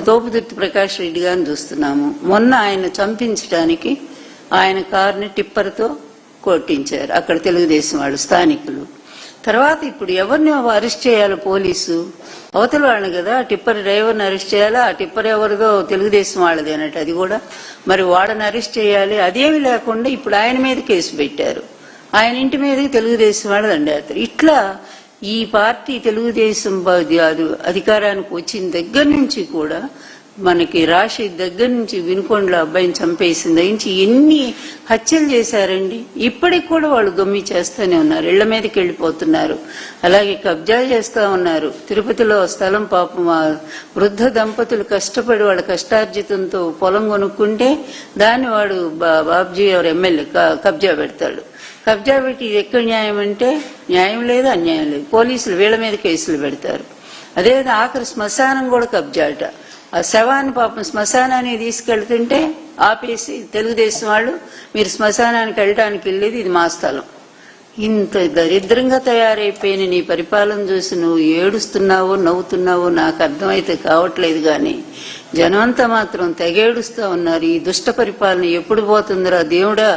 తోపుదుర్తి ప్రకాష్ రెడ్డి గారిని చూస్తున్నాము. మొన్న ఆయన చంపించడానికి ఆయన కారుని టిప్పర్తో కొట్టించారు అక్కడ తెలుగుదేశం వాళ్ళు స్థానికులు. తర్వాత ఇప్పుడు ఎవరిని అరెస్ట్ చేయాలి పోలీసు? అవతల వాళ్ళని కదా, టిప్పర్ డ్రైవర్ని అరెస్ట్ చేయాలా? ఆ టిప్పర్ ఎవరిదో తెలుగుదేశం వాళ్ళది అన్నట్టు అది కూడా. మరి వాడని అరెస్ట్ చేయాలి. అదేమి లేకుండా ఇప్పుడు ఆయన మీద కేసు పెట్టారు. ఆయన ఇంటి మీదకి తెలుగుదేశం వాళ్ళు దండేస్తారు. ఇట్లా ఈ పార్టీ తెలుగుదేశం అధికారానికి వచ్చిన దగ్గర నుంచి కూడా మనకి రాషిద్ దగ్గర నుంచి వినుకొండల అబ్బాయిని చంపేసిన దగ్గర నుంచి ఎన్ని హత్యలు చేశారండి. ఇప్పటికి కూడా వాళ్ళు గమ్మి చేస్తూనే ఉన్నారు, ఇళ్ల మీదకి వెళ్ళిపోతున్నారు, అలాగే కబ్జా చేస్తా ఉన్నారు. తిరుపతిలో స్థలం పాపం వృద్ధ దంపతులు కష్టపడి వాళ్ళ కష్టార్జితంతో పొలం కొనుక్కుంటే దాన్ని వాడు బాబ్జీ ఎవరు ఎమ్మెల్యే కబ్జా పెడతాడు. కబ్జా పెట్టి ఇది ఎక్కడ న్యాయం అంటే న్యాయం లేదు, అన్యాయం లేదు. పోలీసులు వీళ్ళ మీద కేసులు పెడతారు. అదేవిధంగా ఆఖరి శ్మశానం కూడా కబ్జాట. ఆ శవాన్ని పాపం శ్మశానానికి తీసుకెళ్తుంటే ఆపేసి తెలుగుదేశం వాళ్ళు మీరు శ్మశానానికి వెళ్ళడానికి వెళ్ళేది ఇది మా స్థలం. ఇంత దరిద్రంగా తయారైపోయిన నీ పరిపాలన చూసి నువ్వు ఏడుస్తున్నావో నవ్వుతున్నావో నాకు అర్థమైతే కావట్లేదు. కానీ జనమంతా మాత్రం తెగేడుస్తా ఉన్నారు. ఈ దుష్ట పరిపాలన ఎప్పుడు పోతుందిరా దేవుడా,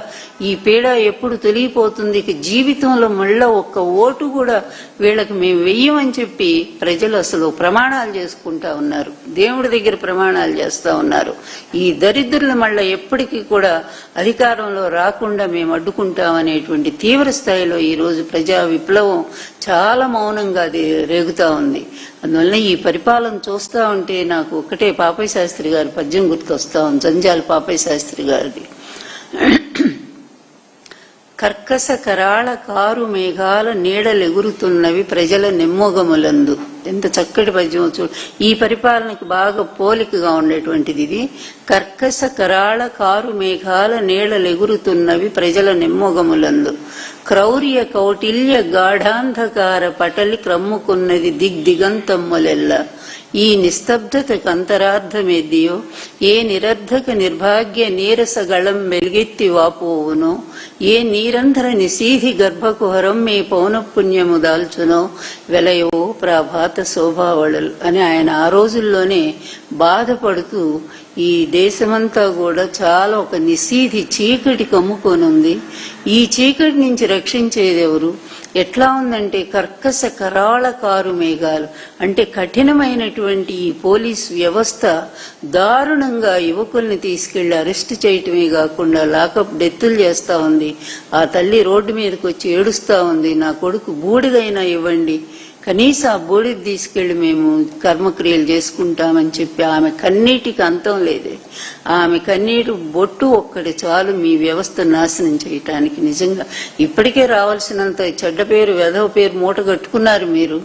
ఈ పీడ ఎప్పుడు తొలగిపోతుంది, ఇక జీవితంలో మళ్ళా ఒక్క ఓటు కూడా వీళ్ళకి మేము వెయ్యమని చెప్పి ప్రజలు అసలు ప్రమాణాలు చేసుకుంటా ఉన్నారు, దేవుడి దగ్గర ప్రమాణాలు చేస్తా ఉన్నారు. ఈ దరిద్రులు మళ్ళా ఎప్పటికీ కూడా అధికారంలో రాకుండా మేము అడ్డుకుంటామనేటువంటి తీవ్ర స్థాయిలో ఈ రోజు ప్రజా విప్లవం చాలా మౌనంగా అది రేగుతా ఉంది. అందువల్ల ఈ పరిపాలన చూస్తా ఉంటే నాకు ఒకటే పాపయ్య శాస్త్రి గారి పద్యం గుర్తొస్తా ఉంది, జంజాల పాపయ్య శాస్త్రి గారిది. కర్కశ కరాళ కారు మేఘాల నీడలెగురుతున్నవి ప్రజల నెమ్మొగములందు. ఎంత చక్కటి పద్యం చూడు. ఈ పరిపాలనకి బాగా పోలికగా ఉండేటువంటిది ఇది. కర్కశ కరాళ కారు మేఘాల నీడలెగురుతున్నవి ప్రజల నెమ్మొగములందు, క్రౌర్య కౌటిల్య గాఢాంధకార పటలి క్రమ్ముకున్నది దిగ్దిగంతమ్ములెల్ల. ఈ నిస్తబ్దతకు అంతరార్థమేదియో, ఏ నిరర్ధక నిర్భాగ్య నీరసగళం వెలుగెత్తి వాపోవునో, ఏ నీరంధ్ర నిశీధి గర్భకుహరం మే పౌనఃపుణ్యము దాల్చునో, వెలయో ప్రాభాత శోభావళులు అని ఆయన ఆ రోజుల్లోనే బాధపడుతూ ఈ దేశమంతా కూడా చాలా ఒక నిశీధి చీకటి కమ్ముకొనుంది. ఈ చీకటి నుంచి రక్షించేది ఎవరు? ఎట్లా ఉందంటే కర్కశ కరాళ కారు మేఘాలు అంటే కఠినమైనటువంటి ఈ పోలీస్ వ్యవస్థ దారుణంగా యువకుల్ని తీసుకెళ్లి అరెస్ట్ చేయటమే కాకుండా లాకప్ డెత్తులు చేస్తా ఉంది. ఆ తల్లి రోడ్డు మీదకి వచ్చి ఏడుస్తా ఉంది, నా కొడుకు బూడిదైనా ఇవ్వండి, కనీసం ఆ బూడిద తీసుకెళ్లి మేము కర్మక్రియలు చేసుకుంటామని చెప్పి ఆమె కన్నీటికి అంతం లేదే. ఆమె కన్నీటి బొట్టు ఒక్కటి చాలు మీ వ్యవస్థ నాశనం చేయటానికి. నిజంగా ఇప్పటికే రావాల్సినంత చెడ్డ పేరు వెధవ పేరు మూట కట్టుకున్నారు మీరు,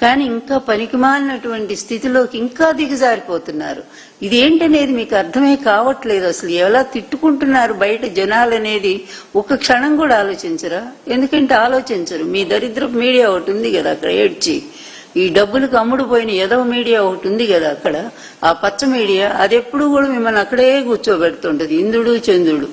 కానీ ఇంకా పనికిమాలినటువంటి స్థితిలోకి ఇంకా దిగజారిపోతున్నారు. ఇదేంటనేది మీకు అర్థమే కావట్లేదు. అసలు ఎలా తిట్టుకుంటున్నారు బయట జనాలు అనేది ఒక క్షణం కూడా ఆలోచించరా? ఎందుకంటే ఆలోచించరు. మీ దరిద్రపు మీడియా ఒకటి ఉంది కదా అక్కడ ఏడ్చి, ఈ డబ్బులకు అమ్ముడు పోయిన ఎదవ మీడియా ఒకటి ఉంది కదా అక్కడ, ఆ పచ్చ మీడియా, అది ఎప్పుడు కూడా మిమ్మల్ని అక్కడే కూర్చోబెడుతుంటది ఇంద్రుడు చంద్రుడు.